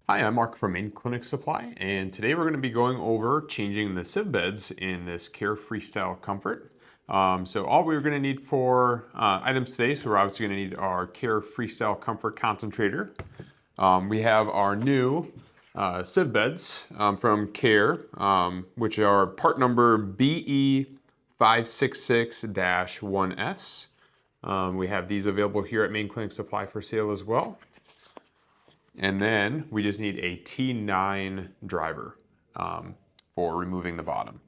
Hi, I'm Mark from Main Clinic Supply, and today we're going to be going over changing the sieve beds in this Caire Freestyle Comfort. So all we're going to need for items today, so we're obviously going to need our Caire Freestyle Comfort Concentrator. We have our new sieve beds from Caire, which are part number BE566-1S. We have these available here at Main Clinic Supply for sale as well. And then we just need a T9 driver for removing the bottom.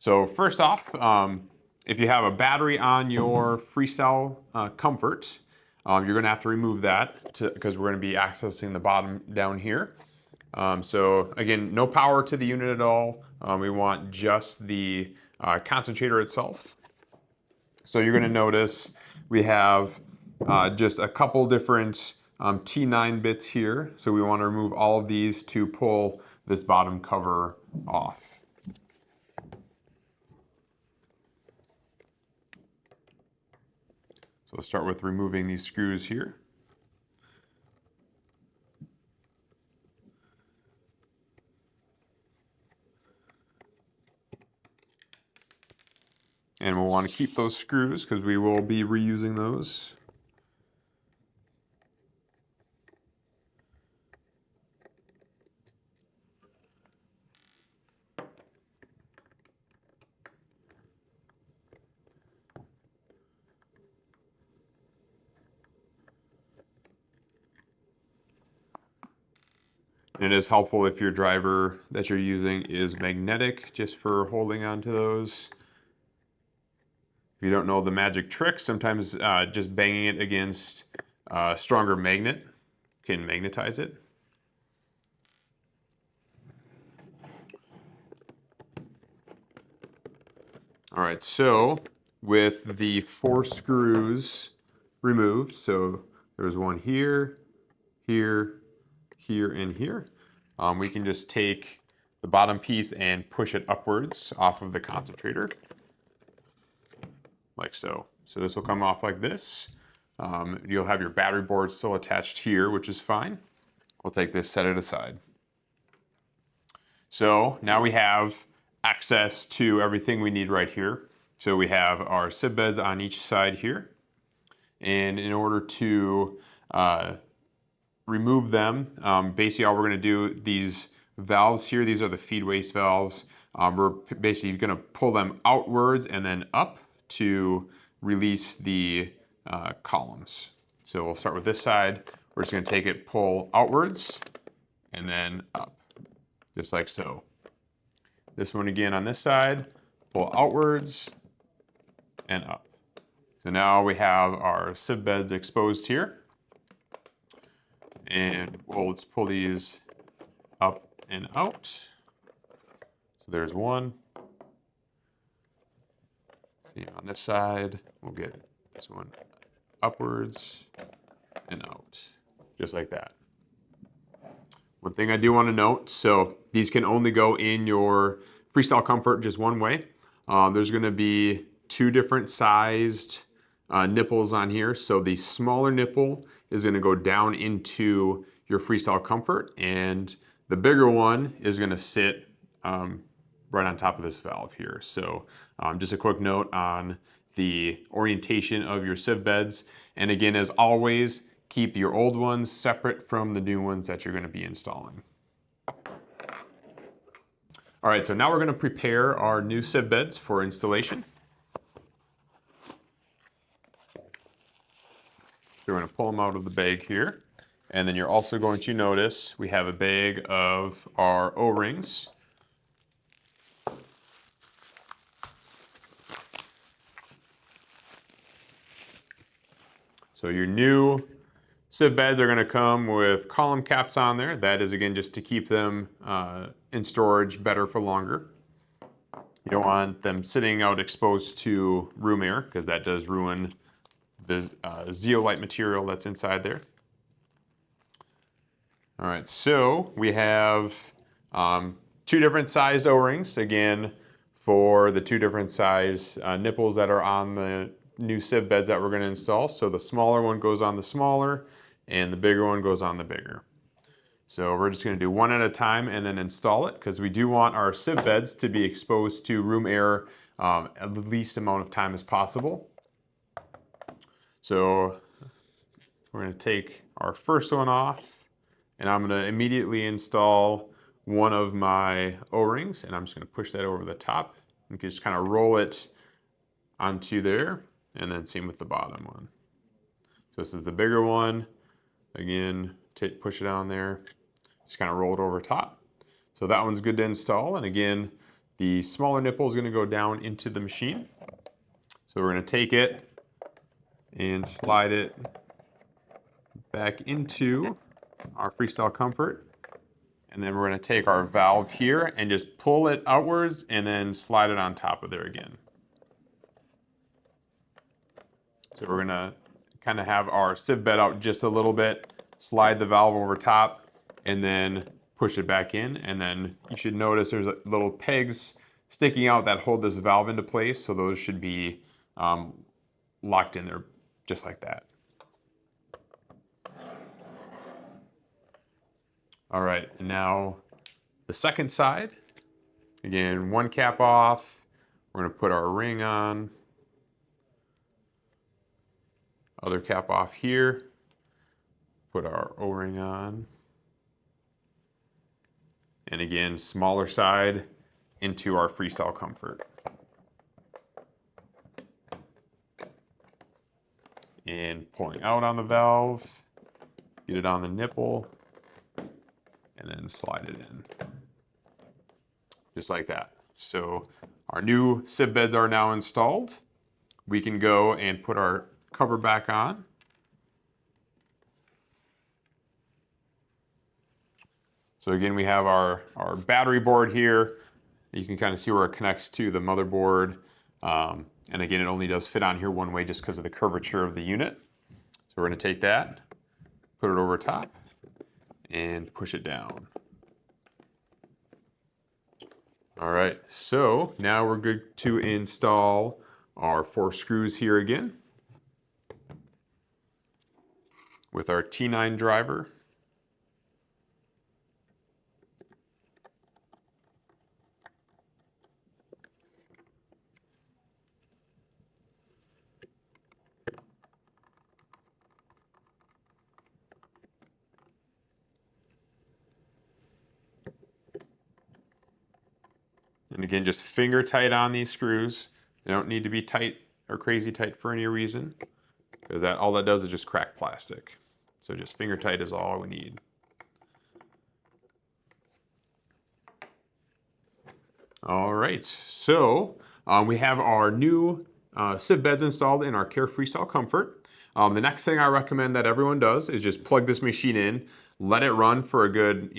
So first off, if you have a battery on your Freestyle Comfort, you're gonna have to remove that because we're gonna be accessing the bottom down here. So again, no power to the unit at all. We want just the concentrator itself. So you're gonna notice we have just a couple different T9 bits here. So we want to remove all of these to pull this bottom cover off. So we'll start with removing these screws here. And we'll want to keep those screws because we will be reusing those. And it is helpful if your driver that you're using is magnetic, just for holding onto those. If you don't know the magic trick, sometimes just banging it against a stronger magnet can magnetize it. All right, so with the 4 screws removed, so there's one here, here, here, and here. We can just take the bottom piece and push it upwards off of the concentrator, like so. So this will come off like this. You'll have your battery board still attached here, which is fine. We'll take this, set it aside. So now we have access to everything we need right here. So we have our sieve beds on each side here. And in order to remove them, basically all we're going to do, these valves here, these are the feed waste valves. We're basically going to pull them outwards and then up to release the columns. So we'll start with this side. We're just going to take it, pull outwards, and then up, just like so. This one again on this side, pull outwards and up. So now we have our sieve beds exposed here. And let's pull these up and out. So there's one. See, on this side, we'll get this one upwards and out, just like that. One thing I do want to note, so these can only go in your Freestyle Comfort just one way. There's going to be 2 different sized nipples on here. So the smaller nipple is going to go down into your Freestyle Comfort, and the bigger one is going to sit right on top of this valve here. So just a quick note on the orientation of your sieve beds. And again, as always, keep your old ones separate from the new ones that you're going to be installing. All right, so now we're going to prepare our new sieve beds for installation. So we're going to pull them out of the bag here. And then you're also going to notice we have a bag of our O-rings. So your new sieve beds are going to come with column caps on there. That is, again, just to keep them in storage better for longer. You don't want them sitting out exposed to room air, because that does ruin the zeolite material that's inside there. All right, so we have 2 different sized O-rings, again, for the 2 different size nipples that are on the new sieve beds that we're going to install. So the smaller one goes on the smaller, and the bigger one goes on the bigger. So we're just going to do one at a time and then install it, because we do want our sieve beds to be exposed to room air at the least amount of time as possible. So we're going to take our first one off, and I'm going to immediately install one of my O-rings, and I'm just going to push that over the top and just kind of roll it onto there, and then same with the bottom one. So this is the bigger one. Again, push it on there, just kind of roll it over top. So that one's good to install, and again, the smaller nipple is going to go down into the machine. So we're going to take it and slide it back into our FreeStyle Comfort. And then we're going to take our valve here and just pull it outwards and then slide it on top of there again. So we're going to kind of have our sieve bed out just a little bit, slide the valve over top, and then push it back in. And then you should notice there's little pegs sticking out that hold this valve into place. So those should be locked in there just like that. All right, and now the second side. Again, one cap off. We're going to put our ring on. Other cap off here. Put our O-ring on. And again, smaller side into our FreeStyle Comfort. And pulling out on the valve, get it on the nipple, and then slide it in. Just like that. So our new sieve beds are now installed. We can go and put our cover back on. So again, we have our battery board here. You can kind of see where it connects to the motherboard. And again, it only does fit on here one way just because of the curvature of the unit. So we're going to take that, put it over top, and push it down. All right, so now we're good to install our 4 screws here again with our T9 driver. And again, just finger tight on these screws. They don't need to be tight or crazy tight for any reason, because all that does is just crack plastic. So just finger tight is all we need. All right, so we have our new sieve beds installed in our Caire Freestyle Comfort. The next thing I recommend that everyone does is just plug this machine in, let it run for a good,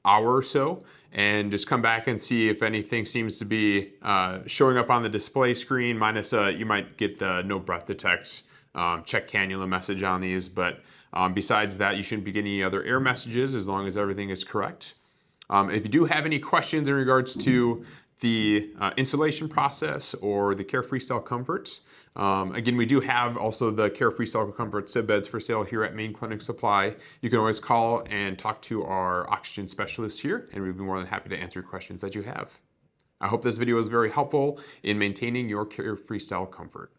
hour or so, and just come back and see if anything seems to be showing up on the display screen, minus you might get the no breath detect check cannula message on these, but besides that, you shouldn't be getting any other error messages as long as everything is correct. If you do have any questions in regards to the installation process or the Caire Freestyle Comfort, again, we do have also the Caire Freestyle Comfort sieve beds for sale here at Main Clinic Supply. You can always call and talk to our oxygen specialist here, and we'd be more than happy to answer questions that you have. I hope this video was very helpful in maintaining your Caire Freestyle Comfort.